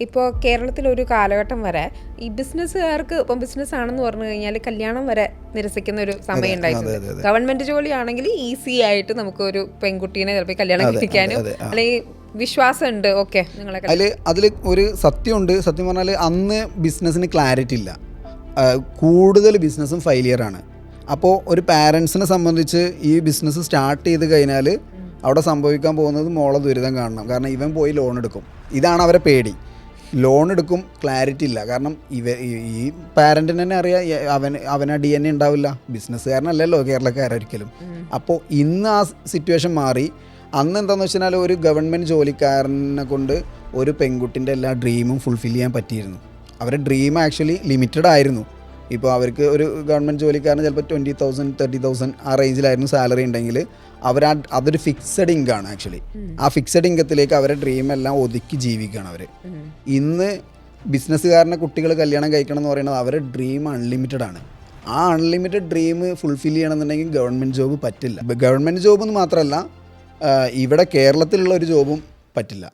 ഇപ്പോൾ കേരളത്തിലൊരു കാലഘട്ടം വരെ ഈ ബിസിനസ്സുകാർക്ക് ഇപ്പം ബിസിനസ് ആണെന്ന് പറഞ്ഞു കഴിഞ്ഞാൽ കല്യാണം വരെ നിരസിക്കുന്ന ഒരു സമയം ഉണ്ടായിട്ടുണ്ട്. ഗവൺമെന്റ് ജോലിയാണെങ്കിൽ ഈസി ആയിട്ട് നമുക്കൊരു പെൺകുട്ടീനെ ചിലപ്പോൾ കല്യാണം കഴിക്കാനും അല്ലെങ്കിൽ വിശ്വാസമുണ്ട്. ഓക്കെ, നിങ്ങളെ അതിൽ ഒരു സത്യമുണ്ട്. സത്യം പറഞ്ഞാൽ അന്ന് ബിസിനസ്സിന് ക്ലാരിറ്റി ഇല്ല, കൂടുതൽ ബിസിനസ്സും ഫെയിലിയറാണ്. അപ്പോൾ ഒരു പാരൻസിനെ സംബന്ധിച്ച് ഈ ബിസിനസ് സ്റ്റാർട്ട് ചെയ്ത് കഴിഞ്ഞാൽ അവിടെ സംഭവിക്കാൻ പോകുന്നത് മോളെ ദുരിതം കാണണം. കാരണം ഇവൻ പോയി ലോൺ എടുക്കും, ഇതാണ് അവരെ പേടി. ലോൺ എടുക്കും, ക്ലാരിറ്റി ഇല്ല. കാരണം ഈ പാരൻറ്റിന് തന്നെ അറിയാം അവന് DNA ഉണ്ടാവില്ല, ബിസിനസ്സുകാരനല്ലല്ലോ കേരളക്കാരൊരിക്കലും. അപ്പോൾ ഇന്ന് ആ സിറ്റുവേഷൻ മാറി. അന്ന് എന്താണെന്ന് വെച്ചാൽ ഒരു ഗവൺമെൻറ് ജോലിക്കാരനെ കൊണ്ട് ഒരു പെൺകുട്ടിൻ്റെ എല്ലാ ഡ്രീമും ഫുൾഫിൽ ചെയ്യാൻ പറ്റിയിരുന്നു. അവരുടെ ഡ്രീം ആക്ച്വലി ലിമിറ്റഡ് ആയിരുന്നു. ഇപ്പോൾ അവർക്ക് ഒരു ഗവൺമെൻറ് ജോലിക്കാരന് ചിലപ്പോൾ 20,000 30,000 ആ റേഞ്ചിലായിരുന്നു സാലറി ഉണ്ടെങ്കിൽ അതൊരു ഫിക്സഡ് ഇൻകമാണ് ആക്ച്വലി. ആ ഫിക്സഡ് ഇൻകത്തിലേക്ക് അവരുടെ ഡ്രീം എല്ലാം ഒതുക്കി ജീവിക്കുകയാണ് അവർ. ഇന്ന് ബിസിനസ്സുകാരനെ കുട്ടികൾ കല്യാണം കഴിക്കണം എന്ന് പറയുന്നത് അവരുടെ ഡ്രീം അൺലിമിറ്റഡ് ആണ്. ആ അൺലിമിറ്റഡ് ഡ്രീം ഫുൾഫിൽ ചെയ്യണമെന്നുണ്ടെങ്കിൽ ഗവൺമെൻറ് ജോബ് പറ്റില്ല. ഗവൺമെൻറ് ജോബ് എന്ന് മാത്രമല്ല, ഇവിടെ കേരളത്തിലുള്ള ഒരു ജോബും പറ്റില്ല.